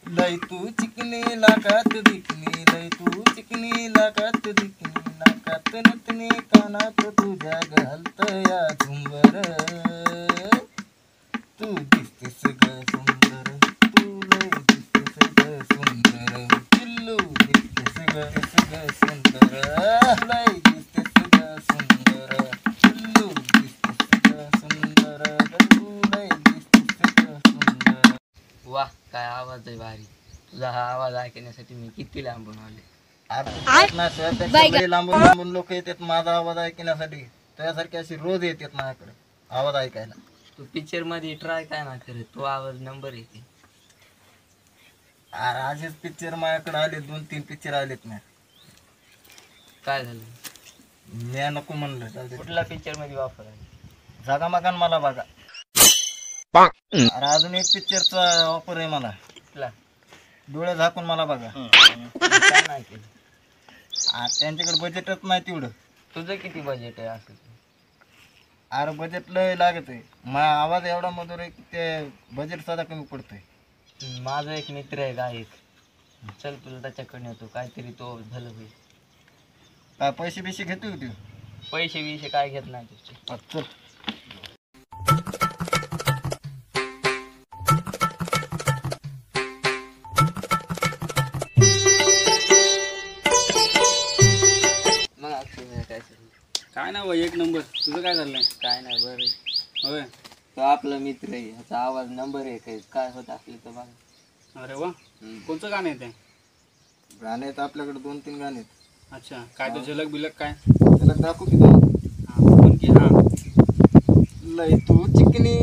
लय तू चिकनी लागात दिकनी, लय तू चिकनी लागात दिकनी, नाकात नथनी कानात तुझ्या घालत या झुंबर. तू दिसतेस ग सुंदर, तू लय दिसतेस ग सुंदर, पिल्लू दिसतेस ग सुंदर, लय दिसतेस ग सुंदर, पिल्लू दिसतेस ग सुंदर, तू लय दिसतेस ग सुंदर. वाह, काय आवाज आहे भारी. तुझा हा आवाज ऐकण्यासाठी मी किती लांबून आले. लांबून लांबून लोक येतात माझा आवाज ऐकण्यासाठी. त्यासारखे अशी रोज येतात माझ्याकडे आवाज ऐकायला. तू पिक्चर मध्ये ट्राय काय ना करे, तो आवाज नंबर येते. अरे असेच पिक्चर माझ्याकडे आले, 2-3 पिक्चर आलेत ना. काय झालं? मी नको म्हणलं. कुठला पिक्चर मध्ये वापर आहे? जागा मागा मला बघा. अरे अजून एक पिक्चरचा ऑफर आहे मला. कुठला? डोळे झाकून मला बघा. काय नाही केलं? त्यांच्याकडे बजेटच नाही तेवढं. तुझं किती बजेट आहे असं? अरे बजेट लय लागत आहे. माझा आवाज एवढा मधुर आहे की ते बजेट सुद्धा कमी पडतंय. माझा एक मित्र आहे गायक, चल तुला त्याच्याकडे येतो, काहीतरी तो झालं होईल. काय पैसे बिशे घेतो तू? पैसे बिशे काय घेत नाही तुझे. चल. मग अक्षय काय काय ना भाई, एक नंबर. तुझं काय झालंय? काय नाही बरं. होय. तो आपला मित्र आहे, ह्याचा आवाज नंबर एक आहे. काय होत असले तर बघा. अरे वा, कोणचं गाणं आहे ते? गाणे आहेत आपल्याकडे 2-3 गाणे आहेत. अच्छा, काय तो झलक बिलक काय? त्याला दाखवू की तो? हा, बोल की. हा, लय तू चिकनी,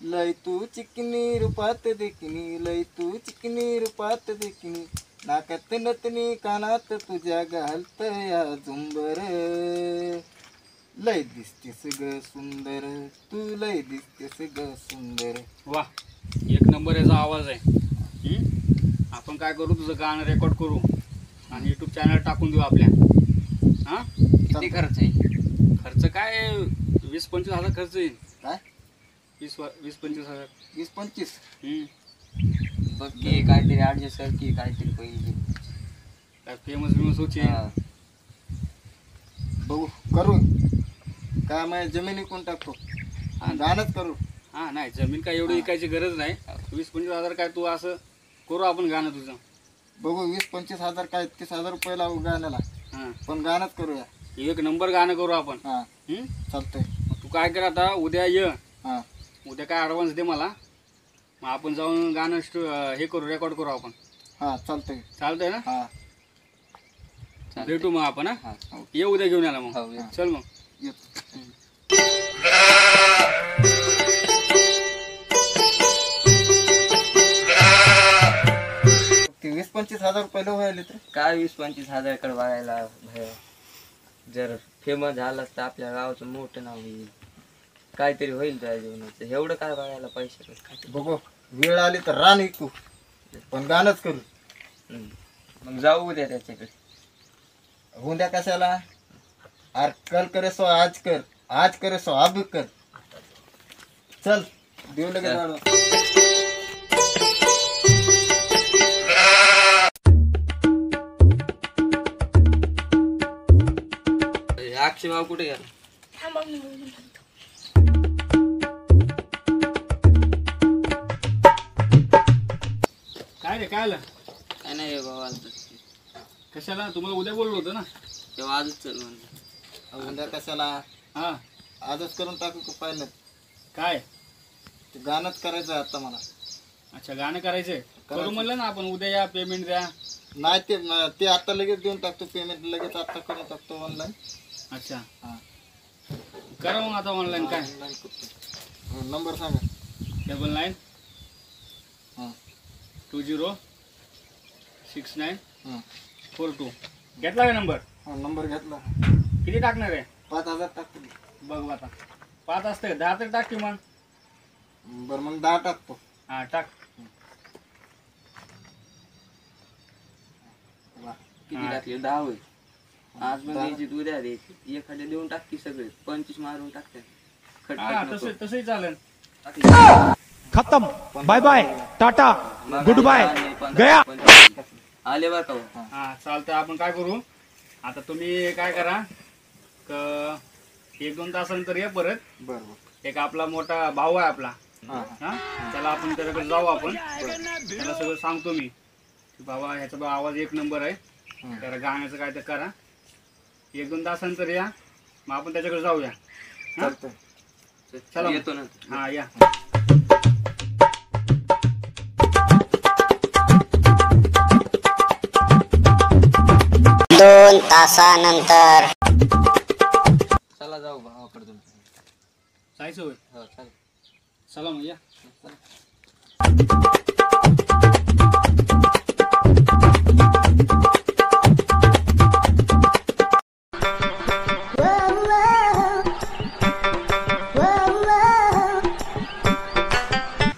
लय तू चिकनी रूपात देखनी, लय तू चिकनी रूपात देखनी, नाकात नथनी कानात तुझ्या घालत या झुंबर. लय दिसतेस ग सुंदर, तू लय दिसतेस ग सुंदर. वा, एक नंबर याचा आवाज आहे. आपण काय करू, तुझं गाणं रेकॉर्ड करू आणि यूट्यूब चॅनल टाकून देऊ आपल्या. हा, किती खर्च आहे? खर्च काय 20-25 हजार खर्च येईल. काय? 20-25 हजार. 20-25? बघ की काहीतरी ऍडजस्ट कर की, काहीतरी पहिले काय फेमस होची. बघू करू. काय माझ्या जमीन विकून टाकतो, गाणंच करू. हा, नाही जमीन काय एवढी विकायची गरज नाही. 20-25 हजार काय तू असं करू आपण गाणं तुझं. बघू 20-25 हजार काय 30,000 रुपये लावू गाण्याला, हा, पण गाणंच करूया. एक नंबर गाणं करू आपण. हा चालतंय. तू काय कर आता, उद्या ये. हा उद्या काय ॲडव्हान्स दे मला, मग आपण जाऊन गाणं हे करू, रेकॉर्ड करू आपण. हा चालतंय. चालतंय ना? हा भेटू मग आपण. हा, हा. ये उद्या घेऊन यायला मग. हो, ये. चल मग. येतो. ते 20-25 हजार रुपये व्हायले तर काय 20-25 हजार कडे बघायला भया. जर फेमस झालास तर आपल्या गावाचं मोठं नाव होईल, काहीतरी होईल तुझ्या जीवनाचं. एवढं काय बघायला पैसे? बघू वेळ आली तर रान विकू, पण गाणंच करू. मग जाऊ उद्या त्याच्याकडे. उद्या कशाला? अरे कल करे सो आज कर, आज करे सो अब कर. चल देऊ लगेच वाढव. अक्षय भाऊ कुठे गेला? काय रे, काय आलं? काय नाही भाऊ, आज कशाला? तुम्हाला उद्या बोललो होतं ना. तेव्हा आजच चल म्हणलं. उद्या कशाला? हा, आजच करून टाकू का पाहिलं? काय? ते गाणंच करायचं आहे आता मला. अच्छा, गाणं करायचंय. करू म्हणलं ना आपण. उद्या या, पेमेंट द्या. नाही ते आता लगेच देऊन टाकतो. पेमेंट लगेच आता करून टाकतो ऑनलाईन. अच्छा, हा करा मग आता ऑनलाईन. काय ऑनलाईन करतो. नंबर सांगा. 99 हां 2069 हां 42. घेतला का नंबर? हां नंबर घेतला. किती टाकणार आहे? 5,000 टाकतो. बघू आता. 5 असते का? 10 तर टाक की मग. बरं मग 10 टाकतो. हा, टाक. किती टाकले? 10 होईल. आज मग द्यायची, उद्या द्यायची. एखाद्या देऊन टाक की सगळे. 25 मारून टाकते. हा, तसंही चालेल. खत्म, bye bye, tata, good bye, गया. आले बरं का हो. हा चालतंय. आपण काय करू आता, तुम्ही काय करा 1-2 तासानंतर ये परत. बरोबर. एक आपला मोठा भाऊ आहे आपला, हा त्याला आपण त्याच्याकडे जाऊ. आपण त्याला सगळं सांगतो मी की बाबा ह्याचा बा आवाज 1 नंबर आहे, त्याला गाण्याचं काय तर करा. 1-2 तासानंतर या, मग आपण त्याच्याकडे जाऊया. हा? चला मग. येतो ना. हा या. दोन तासानंतर चला जाऊ भावाकडे तुमच्या. जायचं होय. हो चालेल. चला मग या.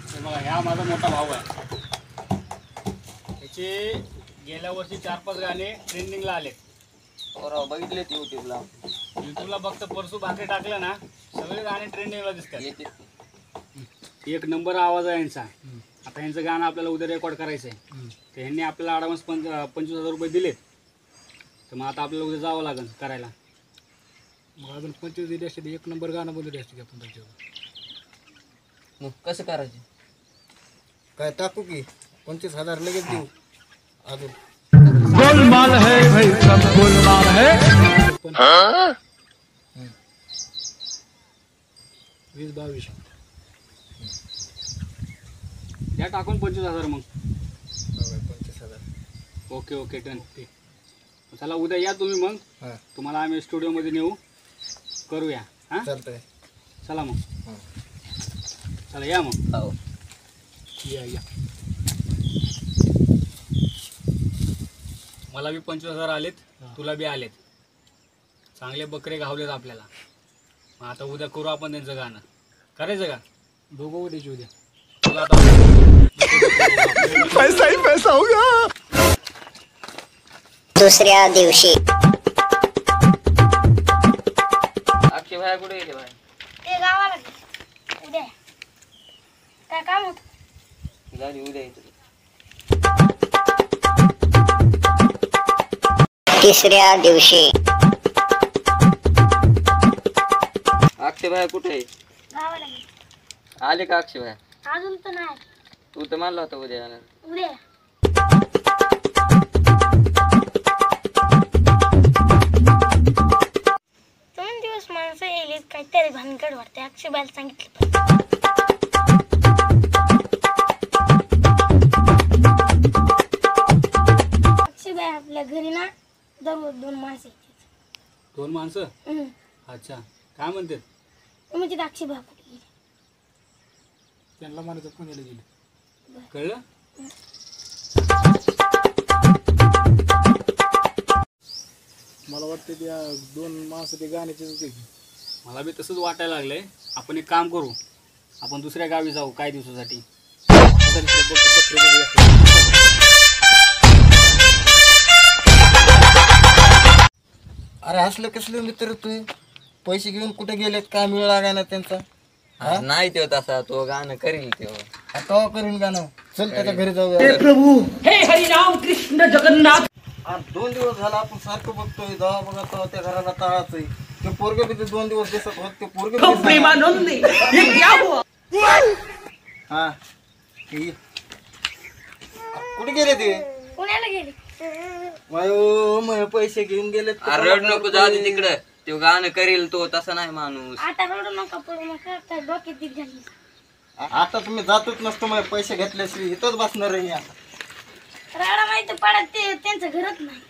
हे बघा, ह्या माझा मोठा भाऊ आहे. त्याचे गेल्या वर्षी 4-5 गाणे ट्रेंडिंगला आले. बघितले युट्यूबला. युट्यूबला फक्त परसू भाकरी टाकलं ना, सगळे गाणे ट्रेंडिंगला दिसतात. येते. 1 नंबर आवाज आहे यांचा. आता यांचं गाणं आपल्याला उद्या रेकॉर्ड करायचं आहे. तर ह्यांनी आपल्याला ॲडव्हान्स 25,000 रुपये दिलेत. तर मग आता आपल्याला उद्या जावं लागेल करायला. मग अजून 25 दिली असते, 1 नंबर गाणं बोलले असते आपण त्याच्यावर. मग कसं करायचं? काय टाकू की 25,000 लगेच देऊ. अजून गोलमाल है भाई, सब गोलमाल है. 20-22 द्या टाकून 25,000 मग. 25,000. Okay okay done. चला उद्या या तुम्ही मग. हा तुम्हाला आम्ही स्टुडिओमध्ये नेऊ, करूया. हां चालतंय. चला मग. चला या मग. हो. या. मला बी 25,000 आलेत, तुला बी आलेत. चांगले बकरे घावलेत आपल्याला. मग आता उद्या करू आपण त्यांचं गाणं. करायचं का? दोघं उद्याची उद्या. तुला आता पैसा ही पैसा होगा. दुसऱ्या दिवशी अक्षय भाया कुठे गेले भाई? ते गावाला गेले. उद्या काय काम होत? गाडी उद्या येतो. तिसऱ्या दिवशी अक्षय भाया कुठे आहे? गावाला गेले. आले का अक्षय भाया? अजून तर नाही. तू तर मानला होता उद्या येणार. उद्या 2 दिवस माणसं येईल काहीतरी भानगड वाटते. अक्षयबाईला सांगितलं. अक्षयबाई आपल्या घरी ना दररोज 2 माणसं येतात. 2 माणसं? अच्छा, काय म्हणतात? म्हणजे अक्षयबाई कुठे गेली? त्यांना म्हणायचं पुण्याला गेले. कळलं? मला वाटतं त्या 2 माणसं ते गाण्याचेच होते. मला बी तसंच वाटायला लागलंय. आपण एक काम करू, आपण दुसऱ्या गावी जाऊ काही दिवसासाठी. अरे असलं कसलं मित्र तू? पैसे घेऊन कुठे गेलेत? काय मिळ लागाय ना त्यांचा? नाही तो तसा, तो गाणं करील तो. आता करीन गाणं. चल त्याच्या घरी जाऊया. अरे 2 दिवस झाला आपण सारखं बघतोय. जावा बघा तेव्हा त्या घराला ताळाच आहे. ते पोरगे बी 2 दिवस दिसत होत. ते पोरगे हा हे. कुठे गेले ते? पुण्याला गेली. मग पैसे घेऊन गेले. रड नको, जाऊ दे तिकडं. तो गाणं करील तो, तसा नाही माणूस. आता रडू नका पडू नका. काय डोक्यात दिग झाली. आता तुम्ही जातच नसतो. मग पैसे घेतल्याशिवाय इथंच बसणार आहे. राडा माहिती पडत ते त्यांचं घरच नाही.